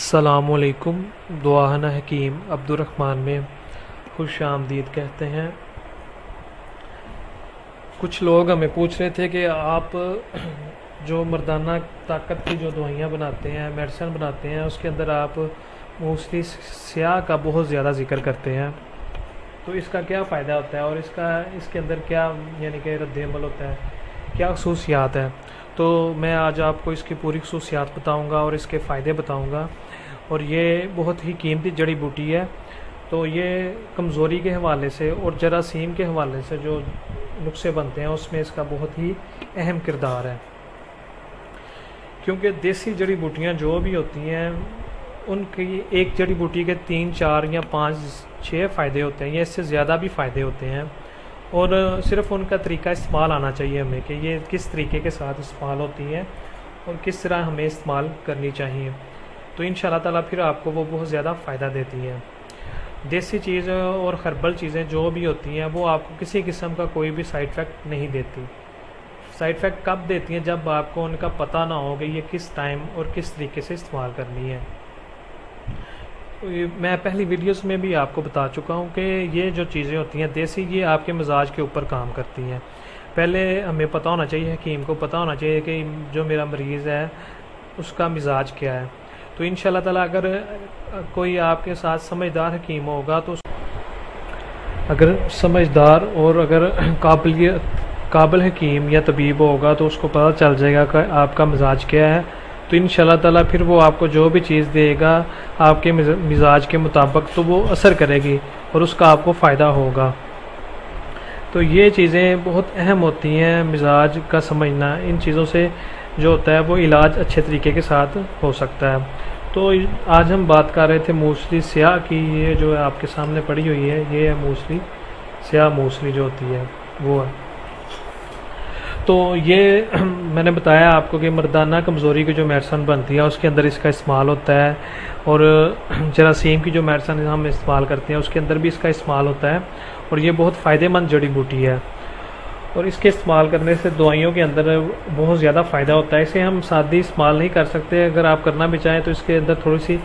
السلام علیکم۔ دعاہنہ حکیم عبدالرحمن میں خوش آمدید کہتے ہیں۔ کچھ لوگ ہمیں پوچھ رہے تھے کہ آپ جو مردانہ طاقت کی جو دوائیاں بناتے ہیں، میڈیسن بناتے ہیں، اس کے اندر آپ موسٹلی سیاہ کا بہت زیادہ ذکر کرتے ہیں، تو اس کا کیا فائدہ ہوتا ہے اور اس کے اندر کیا یعنی کہ رد عمل ہوتا ہے، کیا خصوصیات ہے؟ تو میں آج آپ کو اس کی پوری خصوصیات بتاؤں گا اور اس کے فائدے بتاؤں گا۔ اور یہ بہت ہی قیمتی جڑی بوٹی ہے، تو یہ کمزوری کے حوالے سے اور جراثیم کے حوالے سے جو نسخے بنتے ہیں اس میں اس کا بہت ہی اہم کردار ہے، کیونکہ دیسی جڑی بوٹیاں جو بھی ہوتی ہیں ان کی ایک جڑی بوٹی کے 3 4 یا 5 6 فائدے ہوتے ہیں، یا اس سے زیادہ بھی فائدے ہوتے ہیں، اور صرف ان کا طریقہ استعمال آنا چاہیے ہمیں کہ یہ کس طریقے کے ساتھ استعمال ہوتی ہیں اور کس طرح ہمیں استعمال کرنی چاہیے، تو ان شاء اللہ تعالیٰ پھر آپ کو وہ بہت زیادہ فائدہ دیتی ہیں۔ دیسی چیز اور ہربل چیزیں جو بھی ہوتی ہیں وہ آپ کو کسی قسم کا کوئی بھی سائیڈ افیکٹ نہیں دیتی۔ سائیڈ افیکٹ کب دیتی ہیں؟ جب آپ کو ان کا پتہ نہ ہو کہ یہ کس ٹائم اور کس طریقے سے استعمال کرنی ہے۔ میں پہلی ویڈیوز میں بھی آپ کو بتا چکا ہوں کہ یہ جو چیزیں ہوتی ہیں دیسی، یہ آپ کے مزاج کے اوپر کام کرتی ہیں۔ پہلے ہمیں پتہ ہونا چاہیے، حکیم کو پتہ ہونا چاہیے کہ جو میرا مریض ہے اس کا مزاج کیا ہے، تو ان شاء اللہ تعالیٰ اگر کوئی آپ کے ساتھ سمجھدار حکیم ہوگا تو اگر سمجھدار اور اگر قابل حکیم یا طبیب ہوگا تو اس کو پتہ چل جائے گا کہ آپ کا مزاج کیا ہے، تو ان شاء اللہ تعالیٰ پھر وہ آپ کو جو بھی چیز دے گا آپ کے مزاج کے مطابق تو وہ اثر کرے گی اور اس کا آپ کو فائدہ ہوگا۔ تو یہ چیزیں بہت اہم ہوتی ہیں، مزاج کا سمجھنا، ان چیزوں سے جو ہوتا ہے وہ علاج اچھے طریقے کے ساتھ ہو سکتا ہے۔ تو آج ہم بات کر رہے تھے موسلی سیاہ کی، یہ جو آپ کے سامنے پڑی ہوئی ہے یہ ہے موسلی سیاہ، موسلی جو ہوتی ہے وہ ہے۔ تو یہ میں نے بتایا آپ کو کہ مردانہ کمزوری کی جو میڈیسن بنتی ہے اس کے اندر اس کا استعمال ہوتا ہے، اور جراثیم کی جو میڈیسن ہم استعمال کرتے ہیں اس کے اندر بھی اس کا استعمال ہوتا ہے، اور یہ بہت فائدہ مند جڑی بوٹی ہے، اور اس کے استعمال کرنے سے دوائیوں کے اندر بہت زیادہ فائدہ ہوتا ہے۔ اسے ہم سادی استعمال نہیں کر سکتے، اگر آپ کرنا بھی چاہیں تو اس کے اندر تھوڑی سی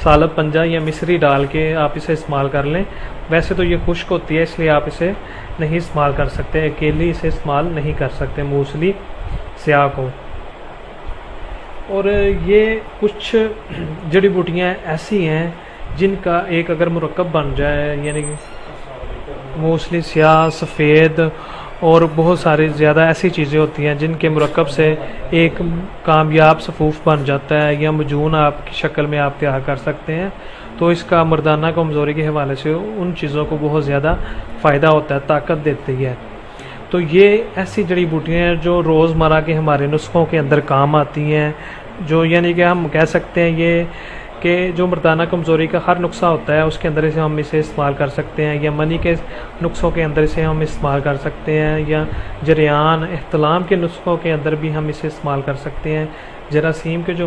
سالب پنجہ یا مصری ڈال کے آپ اسے استعمال کر لیں۔ ویسے تو یہ خشک ہوتی ہے اس لیے آپ اسے نہیں استعمال کر سکتے، اکیلی اسے استعمال نہیں کر سکتے موسلی سیاہ کو۔ اور یہ کچھ جڑی بوٹیاں ایسی ہیں جن کا ایک اگر مرکب بن جائے، یعنی موسلی سیاہ، سفید اور بہت ساری زیادہ ایسی چیزیں ہوتی ہیں جن کے مرکب سے ایک کامیاب صفوف بن جاتا ہے یا مجون آپ کی شکل میں آپ تیار کر سکتے ہیں، تو اس کا مردانہ کمزوری کے حوالے سے ان چیزوں کو بہت زیادہ فائدہ ہوتا ہے، طاقت دیتی ہے۔ تو یہ ایسی جڑی بوٹیاں ہیں جو روزمرہ کے ہمارے نسخوں کے اندر کام آتی ہیں، جو یعنی کہ ہم کہہ سکتے ہیں یہ کہ جو مردانہ کمزوری کا ہر نسخہ ہوتا ہے اس کے اندر ہم اسے استعمال کر سکتے ہیں، یا منی کے نسخوں کے اندر اسے ہم استعمال کر سکتے ہیں، یا جریان احتلام کے نسخوں کے اندر بھی ہم اسے استعمال کر سکتے ہیں، جراثیم کے جو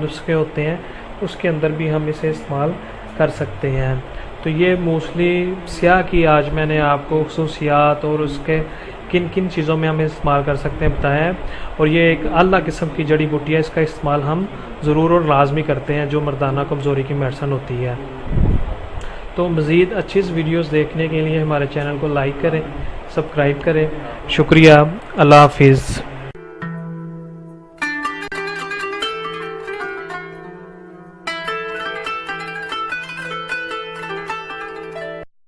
نسخے ہوتے ہیں اس کے اندر بھی ہم اسے استعمال کر سکتے ہیں۔ تو یہ موسلی سیاہ کی آج میں نے آپ کو خصوصیات اور اس کے کن کن چیزوں میں ہم استعمال کر سکتے ہیں بتایا ہے، اور یہ ایک اعلیٰ قسم کی جڑی بوٹی ہے، اس کا استعمال ہم ضرور اور لازمی کرتے ہیں جو مردانہ کمزوری کی میڈیسن ہوتی ہے۔ تو مزید اچھی ویڈیوز دیکھنے کے لیے ہمارے چینل کو لائک کریں، سبسکرائب کریں۔ شکریہ، اللہ حافظ۔